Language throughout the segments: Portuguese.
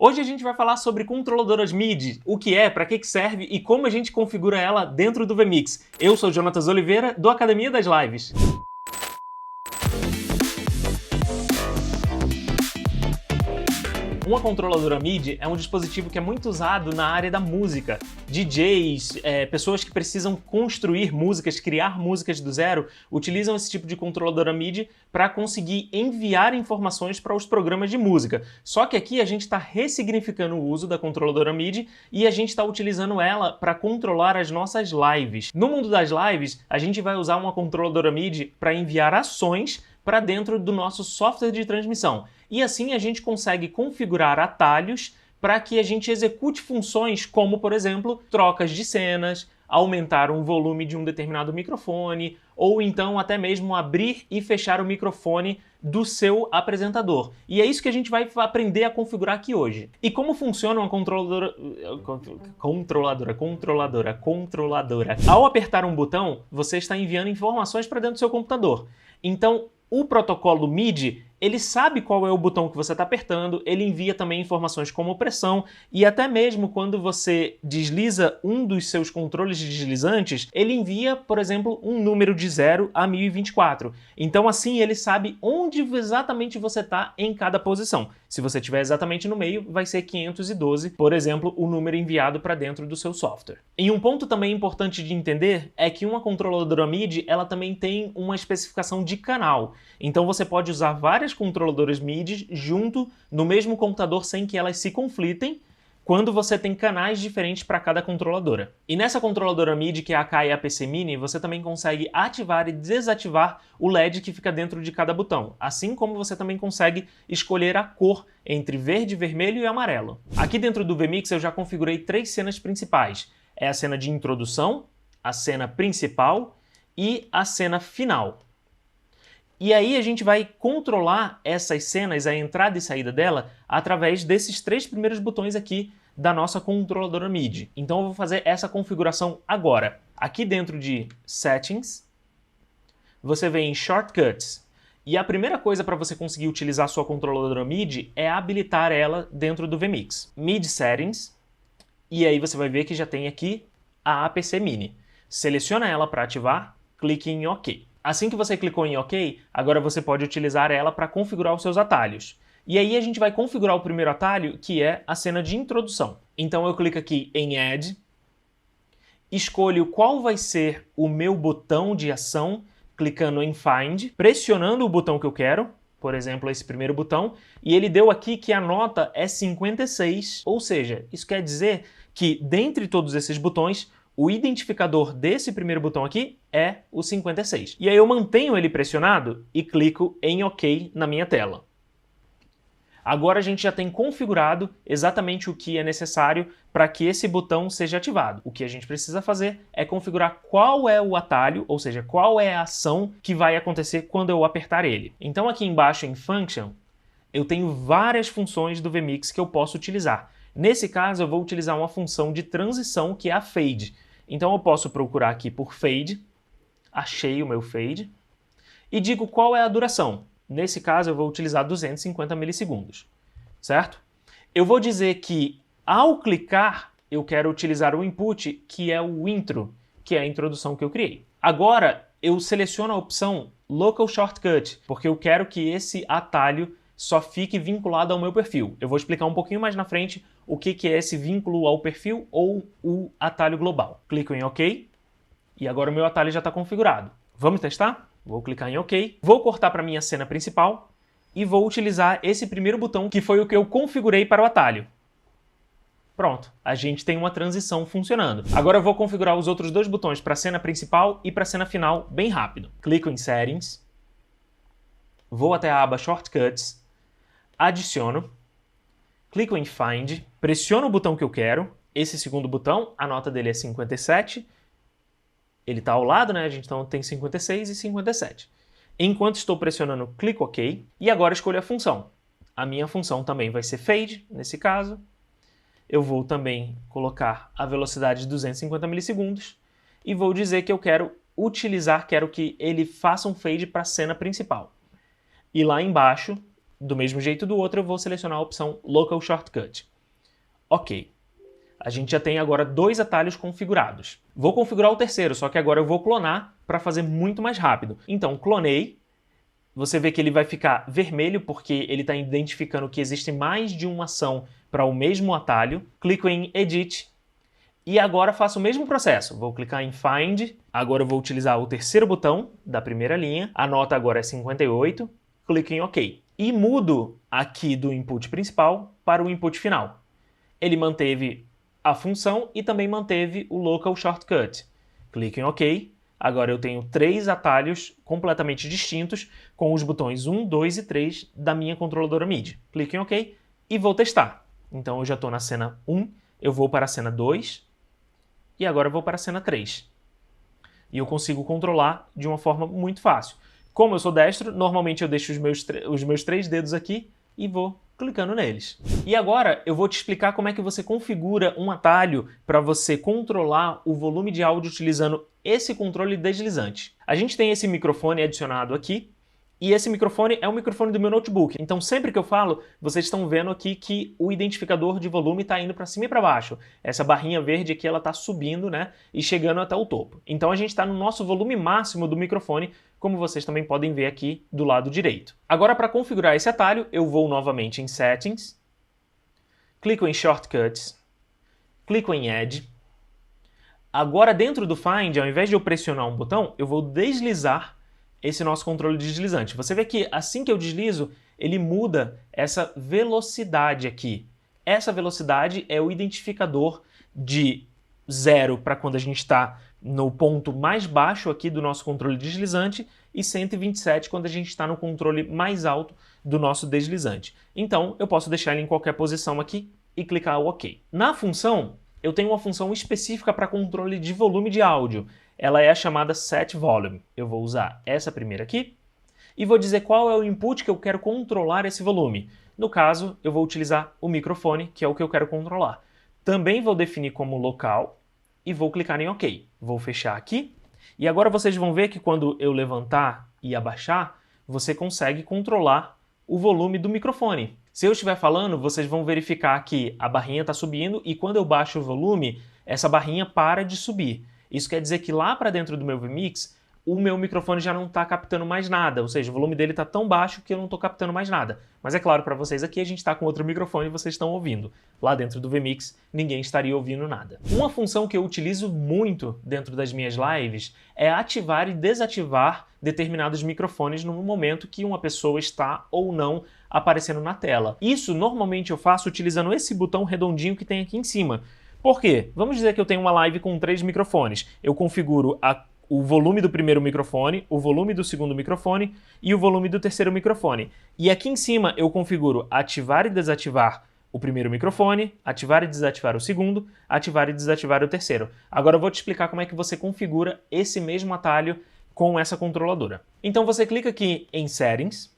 Hoje a gente vai falar sobre controladoras MIDI, o que é, para que serve e como a gente configura ela dentro do vMix. Eu sou Jonatas Oliveira, do Academia das Lives. Uma controladora MIDI é um dispositivo que é muito usado na área da música. DJs, pessoas que precisam construir músicas, criar músicas do zero, utilizam esse tipo de controladora MIDI para conseguir enviar informações para os programas de música. Só que aqui a gente está ressignificando o uso da controladora MIDI e a gente está utilizando ela para controlar as nossas lives. No mundo das lives, a gente vai usar uma controladora MIDI para enviar ações para dentro do nosso software de transmissão. E assim a gente consegue configurar atalhos para que a gente execute funções como, por exemplo, trocas de cenas, aumentar um volume de um determinado microfone, ou então até mesmo abrir e fechar o microfone do seu apresentador. E é isso que a gente vai aprender a configurar aqui hoje. E como funciona uma controladora... Controladora. Ao apertar um botão, você está enviando informações para dentro do seu computador. Então, o protocolo MIDI, ele sabe qual é o botão que você está apertando, ele envia também informações como pressão e até mesmo quando você desliza um dos seus controles deslizantes, ele envia, por exemplo, um número de 0 a 1024. Então assim ele sabe onde exatamente você está em cada posição. Se você estiver exatamente no meio, vai ser 512, por exemplo, o número enviado para dentro do seu software. E um ponto também importante de entender é que uma controladora MIDI, ela também tem uma especificação de canal. Então você pode usar várias controladoras MIDI junto no mesmo computador sem que elas se conflitem quando você tem canais diferentes para cada controladora. E nessa controladora MIDI, que é a Akai APC Mini, você também consegue ativar e desativar o LED que fica dentro de cada botão, assim como você também consegue escolher a cor entre verde, vermelho e amarelo. Aqui dentro do vMix eu já configurei 3 cenas principais. É a cena de introdução, a cena principal e a cena final. E aí a gente vai controlar essas cenas, a entrada e saída dela, através desses 3 primeiros botões aqui da nossa controladora MIDI. Então eu vou fazer essa configuração agora. Aqui dentro de Settings, você vem em Shortcuts. E a primeira coisa para você conseguir utilizar a sua controladora MIDI é habilitar ela dentro do vMix. MIDI Settings, e aí você vai ver que já tem aqui a APC Mini. Seleciona ela para ativar, clique em OK. Assim que você clicou em OK, agora você pode utilizar ela para configurar os seus atalhos. E aí a gente vai configurar o primeiro atalho, que é a cena de introdução. Então eu clico aqui em Add, escolho qual vai ser o meu botão de ação, clicando em Find, pressionando o botão que eu quero, por exemplo, esse primeiro botão, e ele deu aqui que a nota é 56, ou seja, isso quer dizer que dentre todos esses botões, o identificador desse primeiro botão aqui é o 56. E aí eu mantenho ele pressionado e clico em OK na minha tela. Agora a gente já tem configurado exatamente o que é necessário para que esse botão seja ativado. O que a gente precisa fazer é configurar qual é o atalho, ou seja, qual é a ação que vai acontecer quando eu apertar ele. Então aqui embaixo em Function, eu tenho várias funções do vMix que eu posso utilizar. Nesse caso eu vou utilizar uma função de transição que é a Fade. Então eu posso procurar aqui por Fade, achei o meu Fade, e digo qual é a duração. Nesse caso eu vou utilizar 250 milissegundos, certo? Eu vou dizer que ao clicar eu quero utilizar o input que é o intro, que é a introdução que eu criei. Agora eu seleciono a opção Local Shortcut, porque eu quero que esse atalho só fique vinculado ao meu perfil. Eu vou explicar um pouquinho mais na frente o que é esse vínculo ao perfil ou o atalho global. Clico em OK e agora o meu atalho já está configurado. Vamos testar? Vou clicar em OK, vou cortar para a minha cena principal e vou utilizar esse primeiro botão que foi o que eu configurei para o atalho. Pronto, a gente tem uma transição funcionando. Agora eu vou configurar os outros 2 botões para a cena principal e para a cena final bem rápido. Clico em Settings, vou até a aba Shortcuts, adiciono, clico em Find, pressiono o botão que eu quero, esse segundo botão, a nota dele é 57, ele está ao lado, né? A gente então tem 56 e 57. Enquanto estou pressionando, clico OK, e agora escolho a função. A minha função também vai ser Fade, nesse caso. Eu vou também colocar a velocidade de 250 milissegundos, e vou dizer que eu quero utilizar, quero que ele faça um Fade para a cena principal. E lá embaixo, do mesmo jeito do outro, eu vou selecionar a opção Local Shortcut. Ok. A gente já tem agora 2 atalhos configurados. Vou configurar o terceiro, só que agora eu vou clonar para fazer muito mais rápido. Então, clonei. Você vê que ele vai ficar vermelho porque ele está identificando que existe mais de uma ação para o mesmo atalho. Clico em Edit. E agora faço o mesmo processo. Vou clicar em Find. Agora eu vou utilizar o terceiro botão da primeira linha. A nota agora é 58. Clico em OK. E mudo aqui do input principal para o input final. Ele manteve a função e também manteve o Local Shortcut. Clico em OK. Agora eu tenho 3 atalhos completamente distintos com os botões 1, 2 e 3 da minha controladora MIDI. Clico em OK e vou testar. Então eu já estou na cena 1, eu vou para a cena 2 e agora eu vou para a cena 3. E eu consigo controlar de uma forma muito fácil. Como eu sou destro, normalmente eu deixo os meus 3 dedos aqui e vou clicando neles. E agora eu vou te explicar como é que você configura um atalho para você controlar o volume de áudio utilizando esse controle deslizante. A gente tem esse microfone adicionado aqui, e esse microfone é o microfone do meu notebook. Então sempre que eu falo, vocês estão vendo aqui que o identificador de volume está indo para cima e para baixo. Essa barrinha verde aqui ela está subindo, né, e chegando até o topo. Então a gente está no nosso volume máximo do microfone, como vocês também podem ver aqui do lado direito. Agora, para configurar esse atalho, eu vou novamente em Settings, clico em Shortcuts, clico em Add. Agora, dentro do Find, ao invés de eu pressionar um botão, eu vou deslizar esse nosso controle deslizante. Você vê que assim que eu deslizo, ele muda essa velocidade aqui. Essa velocidade é o identificador de 0 para quando a gente está no ponto mais baixo aqui do nosso controle deslizante e 127 quando a gente está no controle mais alto do nosso deslizante. Então, eu posso deixar ele em qualquer posição aqui e clicar o OK. Na função, eu tenho uma função específica para controle de volume de áudio. Ela é a chamada Set Volume. Eu vou usar essa primeira aqui e vou dizer qual é o input que eu quero controlar esse volume. No caso, eu vou utilizar o microfone, que é o que eu quero controlar. Também vou definir como local e vou clicar em OK. Vou fechar aqui. E agora vocês vão ver que quando eu levantar e abaixar, você consegue controlar o volume do microfone. Se eu estiver falando, vocês vão verificar que a barrinha está subindo e quando eu baixo o volume, essa barrinha para de subir. Isso quer dizer que lá para dentro do meu vMix, o meu microfone já não está captando mais nada, ou seja, o volume dele está tão baixo que eu não estou captando mais nada. Mas é claro, para vocês aqui a gente está com outro microfone e vocês estão ouvindo. Lá dentro do vMix, ninguém estaria ouvindo nada. Uma função que eu utilizo muito dentro das minhas lives é ativar e desativar determinados microfones no momento que uma pessoa está ou não aparecendo na tela. Isso normalmente eu faço utilizando esse botão redondinho que tem aqui em cima. Por quê? Vamos dizer que eu tenho uma live com 3 microfones. Eu configuro o volume do primeiro microfone, o volume do segundo microfone e o volume do terceiro microfone. E aqui em cima eu configuro ativar e desativar o primeiro microfone, ativar e desativar o segundo, ativar e desativar o terceiro. Agora eu vou te explicar como é que você configura esse mesmo atalho com essa controladora. Então você clica aqui em Settings,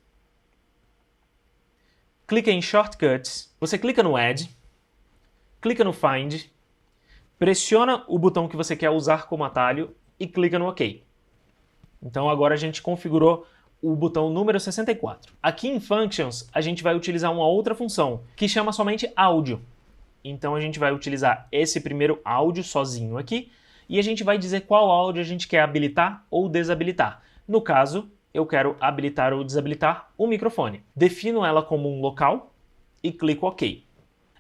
clica em Shortcuts, você clica no Add, clica no Find, pressiona o botão que você quer usar como atalho e clica no OK. Então agora a gente configurou o botão número 64. Aqui em Functions, a gente vai utilizar uma outra função, que chama somente áudio. Então a gente vai utilizar esse primeiro áudio sozinho aqui, e a gente vai dizer qual áudio a gente quer habilitar ou desabilitar. No caso, eu quero habilitar ou desabilitar o microfone. Defino ela como um local e clico OK.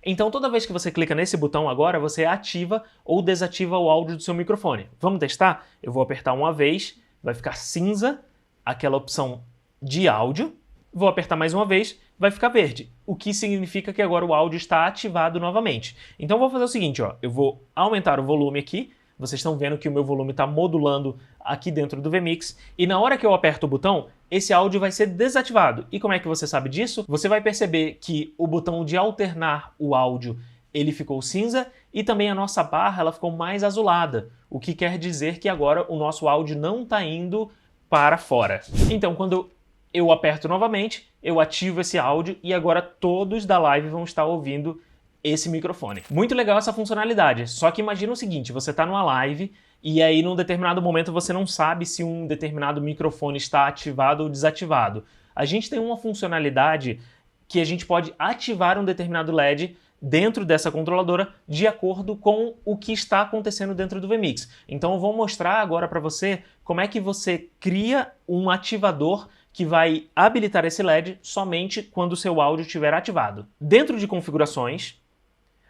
Então toda vez que você clica nesse botão agora, você ativa ou desativa o áudio do seu microfone. Vamos testar? Eu vou apertar uma vez, vai ficar cinza, aquela opção de áudio. Vou apertar mais uma vez, vai ficar verde, o que significa que agora o áudio está ativado novamente. Então vou fazer o seguinte, ó, eu vou aumentar o volume aqui, vocês estão vendo que o meu volume está modulando aqui dentro do vMix, e na hora que eu aperto o botão, esse áudio vai ser desativado. E como é que você sabe disso? Você vai perceber que o botão de alternar o áudio, ele ficou cinza, e também a nossa barra ela ficou mais azulada, o que quer dizer que agora o nosso áudio não está indo para fora. Então quando eu aperto novamente, eu ativo esse áudio e agora todos da live vão estar ouvindo esse microfone. Muito legal essa funcionalidade, só que imagina o seguinte, você está numa live e aí num determinado momento você não sabe se um determinado microfone está ativado ou desativado. A gente tem uma funcionalidade que a gente pode ativar um determinado LED dentro dessa controladora de acordo com o que está acontecendo dentro do vMix. Então eu vou mostrar agora para você como é que você cria um ativador que vai habilitar esse LED somente quando o seu áudio estiver ativado. Dentro de configurações,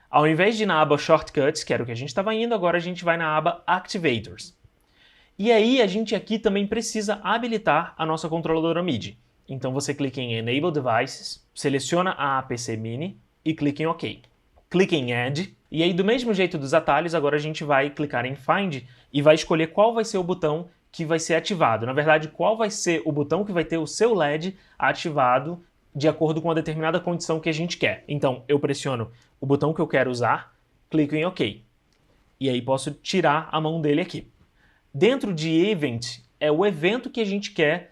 ao invés de ir na aba Shortcuts, que era o que a gente estava indo, agora a gente vai na aba Activators. E aí a gente aqui também precisa habilitar a nossa controladora MIDI. Então você clica em Enable Devices, seleciona a APC Mini e clica em OK. Clica em Add, e aí do mesmo jeito dos atalhos, agora a gente vai clicar em Find e vai escolher qual vai ser o botão que vai ser ativado. Na verdade, qual vai ser o botão que vai ter o seu LED ativado de acordo com a determinada condição que a gente quer. Então, eu pressiono o botão que eu quero usar, clico em OK. E aí posso tirar a mão dele aqui. Dentro de Event, é o evento que a gente quer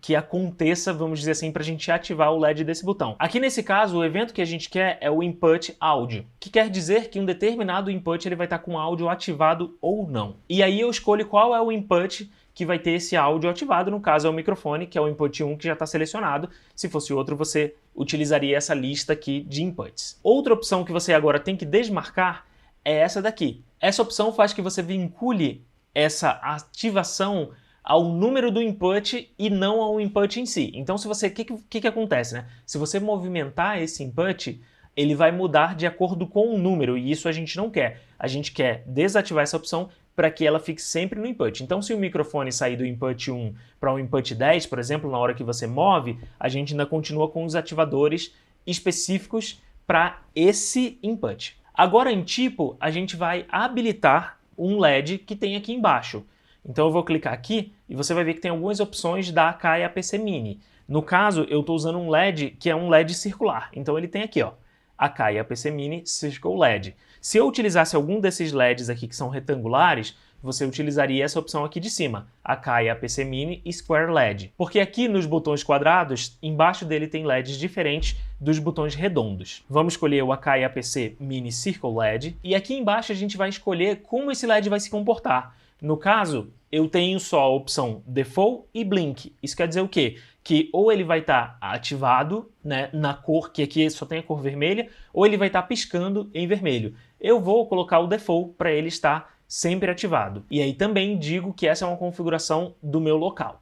que aconteça, vamos dizer assim, para a gente ativar o LED desse botão. Aqui nesse caso, o evento que a gente quer é o Input Áudio, que quer dizer que um determinado input ele vai estar com o áudio ativado ou não. E aí eu escolho qual é o input que vai ter esse áudio ativado, no caso é o microfone, que é o input 1 que já está selecionado. Se fosse outro, você utilizaria essa lista aqui de inputs. Outra opção que você agora tem que desmarcar é essa daqui. Essa opção faz que você vincule essa ativação ao número do input e não ao input em si. Então, se você, o que acontece, né? Se você movimentar esse input, ele vai mudar de acordo com o número, e isso a gente não quer. A gente quer desativar essa opção para que ela fique sempre no input. Então, se o microfone sair do input 1 para o input 10, por exemplo, na hora que você move, a gente ainda continua com os ativadores específicos para esse input. Agora, em tipo, a gente vai habilitar um LED que tem aqui embaixo. Então eu vou clicar aqui e você vai ver que tem algumas opções da Akai APC Mini. No caso, eu estou usando um LED que é um LED circular. Então ele tem aqui, ó, Akai APC Mini Circle LED. Se eu utilizasse algum desses LEDs aqui que são retangulares, você utilizaria essa opção aqui de cima, Akai APC Mini Square LED. Porque aqui nos botões quadrados, embaixo dele tem LEDs diferentes dos botões redondos. Vamos escolher o Akai APC Mini Circle LED e aqui embaixo a gente vai escolher como esse LED vai se comportar. No caso, eu tenho só a opção Default e Blink. Isso quer dizer o quê? Que ou ele vai estar ativado, né, na cor, que aqui só tem a cor vermelha, ou ele vai estar piscando em vermelho. Eu vou colocar o Default para ele estar sempre ativado. E aí também digo que essa é uma configuração do meu local.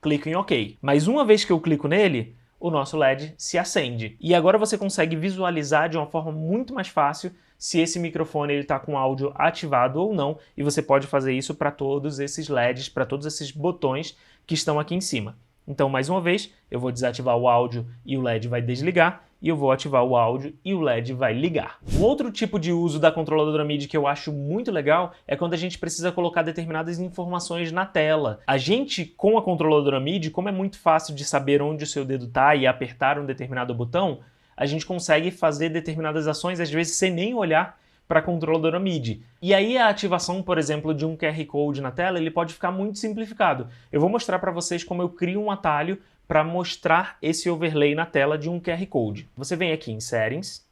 Clico em OK. Mas uma vez que eu clico nele, o nosso LED se acende. E agora você consegue visualizar de uma forma muito mais fácil se esse microfone está com áudio ativado ou não, e você pode fazer isso para todos esses LEDs, para todos esses botões que estão aqui em cima. Então, mais uma vez, eu vou desativar o áudio e o LED vai desligar, e eu vou ativar o áudio e o LED vai ligar. Um outro tipo de uso da controladora MIDI que eu acho muito legal é quando a gente precisa colocar determinadas informações na tela. A gente, com a controladora MIDI, como é muito fácil de saber onde o seu dedo está e apertar um determinado botão, a gente consegue fazer determinadas ações, às vezes, sem nem olhar para a controladora MIDI. E aí a ativação, por exemplo, de um QR Code na tela, ele pode ficar muito simplificado. Eu vou mostrar para vocês como eu crio um atalho para mostrar esse overlay na tela de um QR Code. Você vem aqui em Settings,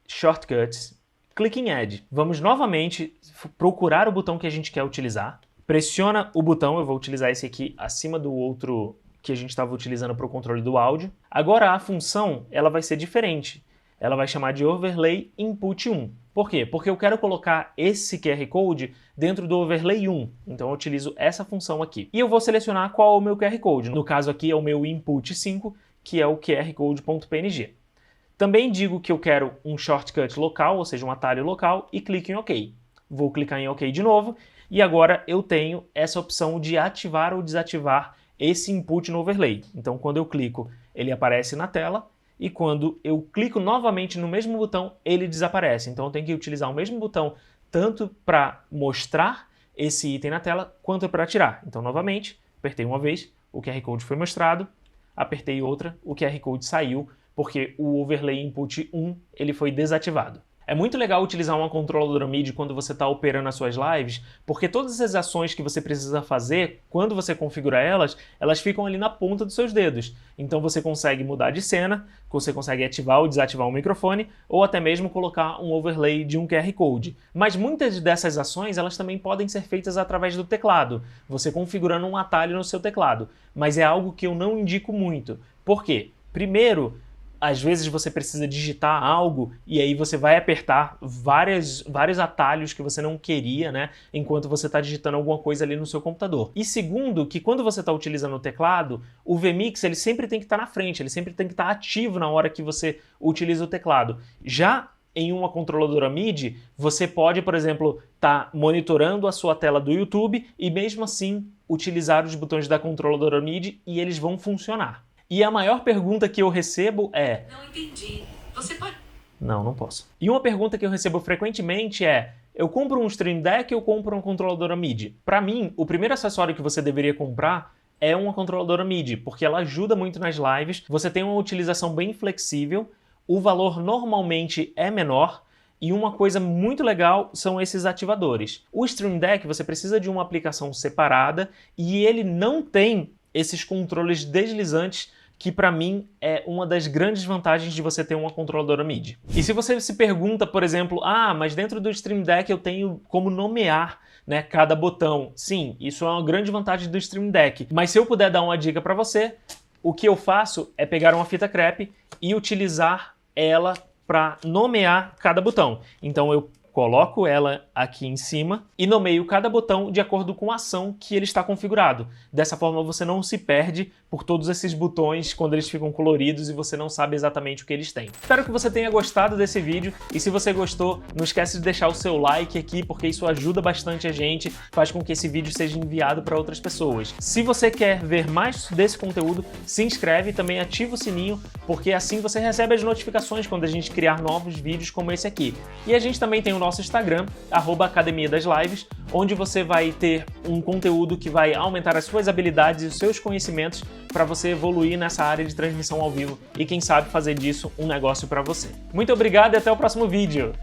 Shortcuts, clique em Add. Vamos novamente procurar o botão que a gente quer utilizar. Pressiona o botão, eu vou utilizar esse aqui acima do outro que a gente estava utilizando para o controle do áudio. Agora a função ela vai ser diferente. Ela vai chamar de Overlay Input 1. Por quê? Porque eu quero colocar esse QR Code dentro do Overlay 1. Então eu utilizo essa função aqui. E eu vou selecionar qual é o meu QR Code. No caso aqui é o meu Input 5, que é o QR Code.png. Também digo que eu quero um shortcut local, ou seja, um atalho local, e clico em OK. Vou clicar em OK de novo, e agora eu tenho essa opção de ativar ou desativar esse input no overlay. Então, quando eu clico, ele aparece na tela, e quando eu clico novamente no mesmo botão, ele desaparece. Então, eu tenho que utilizar o mesmo botão tanto para mostrar esse item na tela, quanto para tirar. Então, novamente, apertei uma vez, o QR Code foi mostrado, apertei outra, o QR Code saiu, porque o Overlay Input 1 ele foi desativado. É muito legal utilizar uma controladora MIDI quando você está operando as suas lives, porque todas as ações que você precisa fazer, quando você configura elas, elas ficam ali na ponta dos seus dedos. Então você consegue mudar de cena, você consegue ativar ou desativar o microfone, ou até mesmo colocar um overlay de um QR Code. Mas muitas dessas ações, elas também podem ser feitas através do teclado, você configurando um atalho no seu teclado. Mas é algo que eu não indico muito. Por quê? Primeiro, às vezes você precisa digitar algo e aí você vai apertar vários atalhos que você não queria, né, enquanto você está digitando alguma coisa ali no seu computador. E segundo, que quando você está utilizando o teclado, o vMix ele sempre tem que estar na frente, ele sempre tem que estar ativo na hora que você utiliza o teclado. Já em uma controladora MIDI, você pode, por exemplo, estar monitorando a sua tela do YouTube e mesmo assim utilizar os botões da controladora MIDI e eles vão funcionar. E a maior pergunta que eu recebo é... Não entendi. Você pode... Não posso. E uma pergunta que eu recebo frequentemente é... Eu compro um Stream Deck ou eu compro uma controladora MIDI? Para mim, o primeiro acessório que você deveria comprar é uma controladora MIDI, porque ela ajuda muito nas lives, você tem uma utilização bem flexível, o valor normalmente é menor, e uma coisa muito legal são esses ativadores. O Stream Deck você precisa de uma aplicação separada e ele não tem esses controles deslizantes que para mim é uma das grandes vantagens de você ter uma controladora MIDI. E se você se pergunta, por exemplo, mas dentro do Stream Deck eu tenho como nomear, né, cada botão. Sim, isso é uma grande vantagem do Stream Deck. Mas se eu puder dar uma dica para você, o que eu faço é pegar uma fita crepe e utilizar ela para nomear cada botão. Então eu coloco ela aqui em cima e nomeio cada botão de acordo com a ação que ele está configurado. Dessa forma você não se perde por todos esses botões quando eles ficam coloridos e você não sabe exatamente o que eles têm. Espero que você tenha gostado desse vídeo e se você gostou, não esquece de deixar o seu like aqui porque isso ajuda bastante a gente, faz com que esse vídeo seja enviado para outras pessoas. Se você quer ver mais desse conteúdo, se inscreve e também ativa o sininho porque assim você recebe as notificações quando a gente criar novos vídeos como esse aqui. E a gente também tem o nosso Instagram, @Academia das Lives, onde você vai ter um conteúdo que vai aumentar as suas habilidades e os seus conhecimentos para você evoluir nessa área de transmissão ao vivo e quem sabe fazer disso um negócio para você. Muito obrigado e até o próximo vídeo!